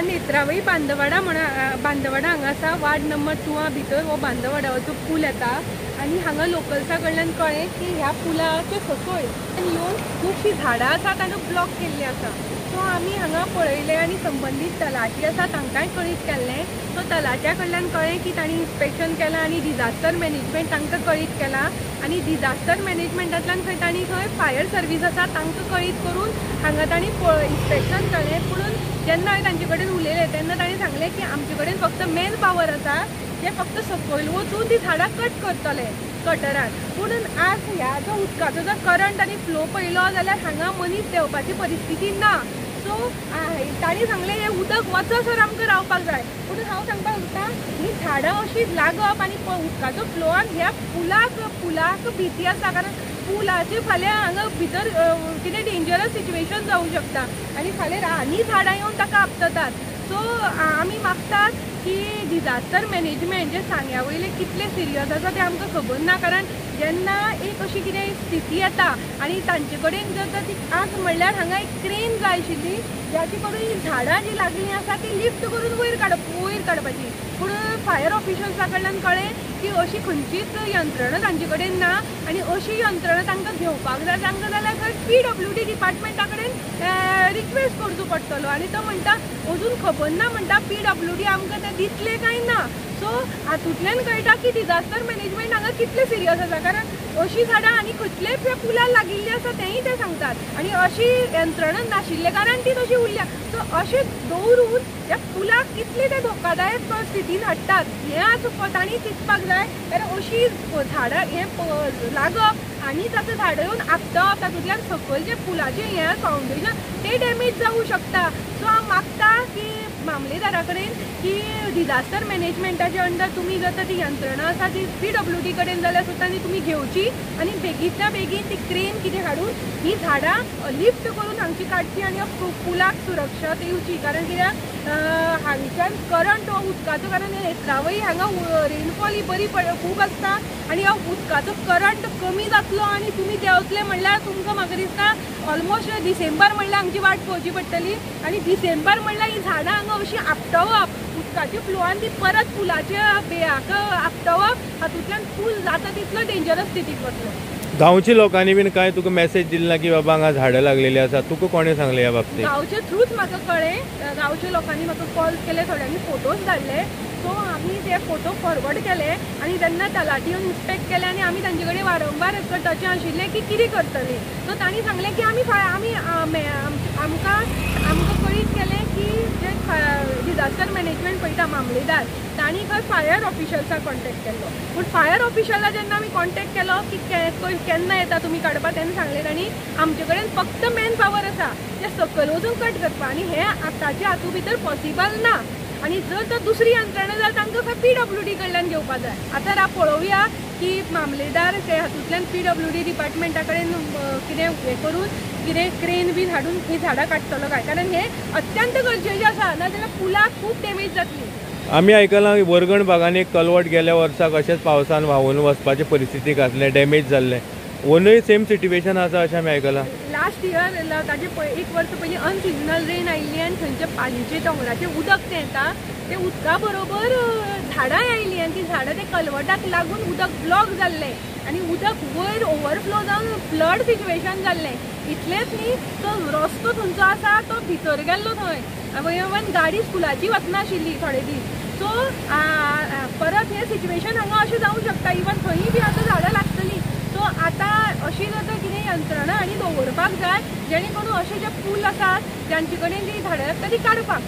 नेत्रावळी बांदवाडा बांदवाडा हांगा आसा ward number 2 भितर हो बांदवाडाचो पूल येता आणि हांगा लोकल्सां कडल्यान कळ्ळें की ह्या पुलाचे सकयल येवन खुबशीं झाडां आसात आनी ब्लॉक केल्लीं आसा। सो आमी हांगा पळयलें आनी संबंदीत तलाटी आसा तांकांय कळीत केल्लें। सो तलाट्या कडल्यान कळ्ळें की तांणी इन्स्पेक्शन केलां आनी डिजास्टर मॅनेजमेंट तांकां कळीत केलां आनी डिजास्टर मॅनेजमेंटांतल्यान खंय फायर सर्वीस आसा तांकां कळीत करून हांगा तांणी इन्स्पेक्शन केलें। पूण जेन्ना हांवें तांचे कडेन उलयलें तेन्ना तांणी सांगलें की आमचे कडेन फक्त मॅन पावर आसा जे फक्त सकयल वचून ती झाडां कट करतले कटरान। पूण आज ह्या जो उदकाचो जो करंट आनी फ्लो पळयलो जाल्यार हांगा मनीस देंवपाची परिस्थिती ना। सो तांणी सांगलें हें उदक वचसर आमकां रावपाक जाय। पूण हांव सांगपाक सोदतां ही झाडां अशीं लागप आनी उदकाचो फ्लो आनी ह्या पुलाक भीती आसा कारण पुलाचे फाल्यां हांगा भितर कितें डेंजरस सिच्युएशन जावंक शकता आनी फाल्यां आनी झाडां येवन ताका आपततात। सो आमी मागतात की डिजास्टर मॅनेजमेंट जे सांग्या वयले कितले सिरियस आसा तें आमकां खबर ना कारण जेन्ना एक अशी कितें स्थिती येता आनी तांचे कडेन जर ती आस म्हणल्यार हांगा एक क्रेन जाय आशिल्ली ज्याची कडून ही झाडां जी लागलीं आसा ती लिफ्ट करून वयर काडपाची। पूण फायर ऑफिशल्सां कडल्यान कळ्ळें की अशी खंयचीच यंत्रणा तांचे कडेन ना आनी अशी यंत्रणा तांकां घेवपाक जाय तांकां जाल्यार खंय PWD डिपार्टमेंटा कडेन रिक्वेस्ट करचो पडटलो आनी तो म्हणटा अजून खबर ना म्हणटा PWD आमकां ते दितले काय ना। सो हातूंतल्यान कळटा की डिजास्टर मॅनेजमेंट हांगा कितले सिरियस आसा कारण अशी झाडां आनी खंयचलेच पुलार लागिल्ली आसा तेंय ते सांगतात आनी अशी यंत्रणा नाशिल्ले कारण ती तशी उरल्या। सो अशें दवरून त्या पुलाक कितले ते धोकादायक स्थितीन हाडटात हें आज तांणी चिंतपाक जाय कारण अशी झाडां हें लागप आनी ताचो झाडां येवन आपटप तातूंतल्यान सकयलचे पुलाचें हें फावंडेशन तें डॅमेज जावंक शकता। सो हांव मागता की मामलेदारा कडेन की डिजास्टर मॅनेजमेंटाच्या अंडर तुमी जर ती यंत्रणा आसा ती PWD कडेन जाल्यार सुद्दां ती तुमी घेवची आनी बेगींतल्या बेगीन ती क्रेन कितें हाडून ही झाडां लिफ्ट करून हांगची काडची आनी पुलाक सुरक्षा दिवची कारण कित्याक हांगच्यान करंट हो उदकाचो कारण नेत्रावळी हांगा रेनफॉल ही बरी खूब आसता आनी हो उदकाचो करंट कमी जातलो आनी तुमी देंवतले म्हणल्यार तुमकां म्हाका दिसता ऑलमोस्ट डिसेंबर म्हणल्यार हांगची वाट पळोवची पडटली आनी डिसेंबर म्हणल्यार ही झाडां हांगा अशी आपटवप उदकाच्या फ्लोआन ती परत पुलाच्या बेयाक आपटवप हातूंतल्यान पूल जाता तितलो डेंजरस स्थितीक वतलो। गांवच्या लोकांनी बीन काय तुका मेसेज दिला की बाबा हांगा झाडां लागलेली आसा तुका कोणें सांगलें ह्या बाबतींत? गांवच्या थ्रूच म्हाका कळ्ळें गांवच्या लोकांनी म्हाका कॉल केले थोड्यांनी फोटोज धाडले सो आमी ते फोटो फॉरवर्ड केले आनी तेन्ना तलाटी येवन इन्स्पेक्ट केले आनी आमी तांचे कडेन वारंवार टचान आशिल्ले की कितें करतली। सो तांणी सांगलें की आमी आमकां कळीत केलें की जे डिजास्टर मॅनेजमेंट पळयता मामलेदार तांणी खंय फायर ऑफिशल्साक कॉन्टेक्ट केल्लो पूण फायर ऑफिशला जेन्ना आमी कॉन्टेक्ट केलो की केन्ना येता तुमी काडपाक तेन्ना सांगलें तांणी आमचे कडेन फक्त मॅन पावर आसा ते सकयल वचून कट करपाक आनी हें आतांच्या हातूंत भितर पॉसिबल ना आनी जर तर दुसरी यंत्रणा जाल्यार तांकां खंय PWD कडल्यान घेवपाक जाय। आतां पळोवया की मामलेदार ते हातूंतल्यान PWD डिपार्टमेंटा कडेन कितें हें करून कितें क्रेन बीन हाडून ही झाडां काडटलो काय कारण हें अत्यंत गरजेचें आसा नाजाल्यार पुलाक खूब डॅमेज जातली। आमी आयकलां वर्गण भागान एक कलवट गेल्या वर्साक अशेंच पावसान व्हांवून वचपाचे परिस्थितीक आसलें डॅमेज जाल्लें ओनूय सेम सिट्युएशन आसा अशें आमी आयकलां। लास्ट इयर ताजे एक वर्स पयलीं अनसिजनल रेन आयिल्ली आनी थंयचे पालयेचे दोंगराचें उदक तें येता ते उदका बरोबर झाडांय आयिल्लीं आनी ती झाडां ते कलवटाक लागून उदक ब्लॉक जाल्लें आनी उदक वयर ओवरफ्लो जावन फ्लड सिच्युएशन जाल्लें। इतलेंच न्ही तो रस्तो थंयचो आसा तो भितर गेल्लो थंय इवन गाडी स्कुलाची वचनाशिल्ली थोडे दीस। सो परत हें सिच्युएशन हांगा अशें जावंक शकता इवन थंयय बी आतां झाडां लागतलीं। सो आतां अशी जाता कितें यंत्रणा आनी दवरपाक जाय जेणे करून अशे जे पूल आसात जांचे कडेन ती झाडां लागता ती काडपाक